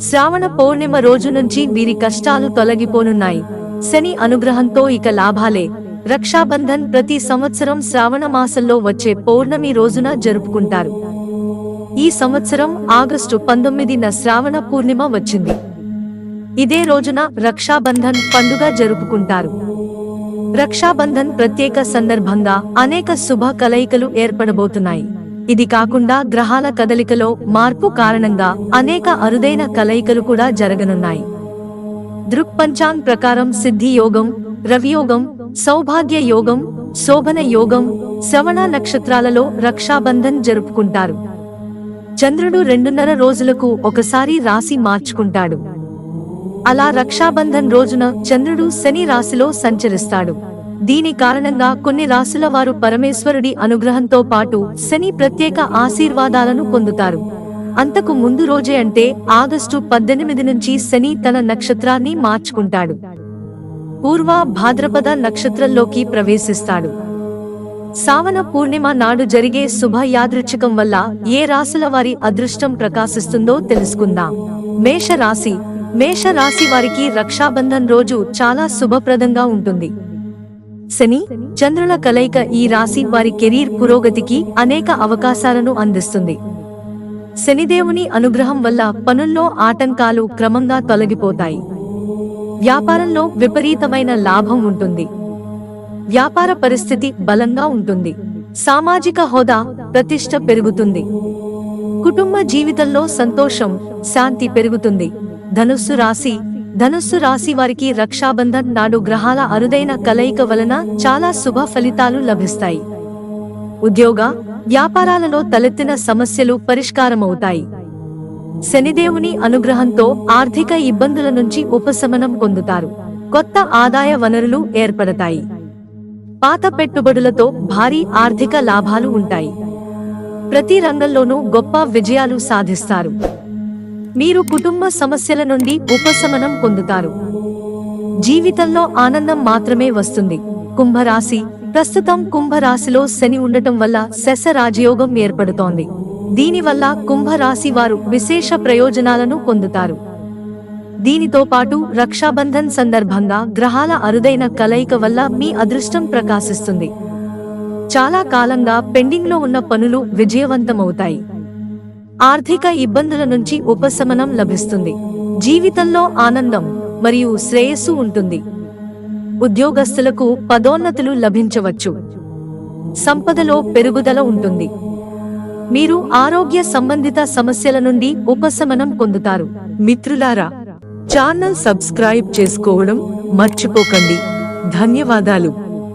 శ్రావణ పౌర్ణిమ రోజు నుంచి వీరి కష్టాలు తొలగిపోనున్నాయి. శని అనుగ్రహంతో ఇక లాభాలే. రక్షాబంధన్ ప్రతి సంవత్సరం శ్రావణ మాసంలో వచ్చే పౌర్ణమి రోజున జరుపుకుంటారు. ఈ సంవత్సరం ఆగస్టు 19న శ్రావణ పూర్ణిమ వచ్చింది. ఇదే రోజున రక్షాబంధన్ పండుగ జరుపుకుంటారు. రక్షాబంధన్ ప్రత్యేక సందర్భంగా అనేక శుభ కలయికలు ఏర్పడబోతున్నాయి. ఇది కాకుండా గ్రహాల కదలికలో మార్పు కారణంగా అనేక అరుదైన కలయికలు కూడా జరగనున్నాయి. దృక్పంచాంగ్ ప్రకారం సిద్ధి యోగం, రవియోగం, సౌభాగ్య యోగం, శోభన యోగం, శ్రవణ నక్షత్రాలలో రక్షాబంధన్ జరుపుకుంటారు. చంద్రుడు 2.5 రోజులకు ఒకసారి రాశి మార్చుకుంటాడు. అలా రక్షాబంధన్ రోజున చంద్రుడు శని రాశిలో సంచరిస్తాడు. దీని కారణంగా కొన్ని రాశుల వారు పరమేశ్వరుడి అనుగ్రహంతో పాటు శని ప్రత్యేక ఆశీర్వాదాలను పొందుతారు. అంతకు ముందు రోజే అంటే ఆగస్టు 18 నుంచి శని తన నక్షత్రాన్ని మార్చుకుంటాడు. పూర్వ భాద్రపద నక్షత్రంలోకి ప్రవేశిస్తాడు. శ్రావణ పూర్ణిమ నాడు జరిగే శుభ యాదృచ్ఛికం వల్ల ఏ రాశుల వారి అదృష్టం ప్రకాశిస్తుందో తెలుసుకుందాం. మేషరాశి. మేషరాశి వారికి రక్షాబంధన్ రోజు చాలా శుభప్రదంగా ఉంటుంది. శని, చంద్రుల కలయిక ఈ రాశి వారి కెరీర్ పురోగతికి అనేక అవకాశాలను అందిస్తుంది. శనిదేవుని అనుగ్రహం వల్ల పనుల్లో ఆటంకాలు క్రమంగా తొలగిపోతాయి. వ్యాపారంలో విపరీతమైన లాభం ఉంటుంది. వ్యాపార పరిస్థితి బలంగా ఉంటుంది. సామాజిక హోదా, ప్రతిష్ట పెరుగుతుంది. కుటుంబ జీవితంలో సంతోషం, శాంతి పెరుగుతుంది. ధనుస్సు రాశి. ధనుస్సు రాశి వారికి రక్షాబంధన్ నాడు గ్రహాల అరుదైన కలయిక వలన చాలా శుభ ఫలితాలు లభిస్తాయి. ఉద్యోగ, వ్యాపారాలలో తలెత్తిన సమస్యలు పరిష్కారమవుతాయి. శనిదేవుని అనుగ్రహంతో ఆర్థిక ఇబ్బందుల నుంచి ఉపశమనం పొందుతారు. కొత్త ఆదాయ వనరులు ఏర్పడతాయి. పాత పెట్టుబడులతో భారీ ఆర్థిక లాభాలు ఉంటాయి. ప్రతి రంగంలోనూ గొప్ప విజయాలు సాధిస్తారు. మీరు కుటుంబ సమస్యల నుండి ఉపశమనం పొందుతారు. జీవితంలో ఆనందం మాత్రమే వస్తుంది. కుంభరాశి. ప్రస్తుతం కుంభరాశిలో శని ఉండటం వల్ల శశ రాజయోగం ఏర్పడుతోంది. దీనివల్ల కుంభరాశి వారు విశేష ప్రయోజనాలను పొందుతారు. దీనితో పాటు రక్షాబంధన్ సందర్భంగా గ్రహాల అరుదైన కలయిక వల్ల మీ అదృష్టం ప్రకాశిస్తుంది. చాలా కాలంగా పెండింగ్లో ఉన్న పనులు విజయవంతమవుతాయి. ఆర్థిక ఇబ్బందుల నుంచి ఉపశమనం లభిస్తుంది. జీవితంలో ఆనందం మరియు శ్రేయస్సు ఉంటుంది. ఉద్యోగస్తులకు పదోన్నతులు లభించవచ్చు. సంపదలో పెరుగుదల ఉంటుంది. మీరు ఆరోగ్య సంబంధిత సమస్యల నుండి ఉపశమనం పొందుతారు. మిత్రులారా, ఛానల్ సబ్స్క్రైబ్ చేసుకోవడం మర్చిపోకండి. ధన్యవాదాలు.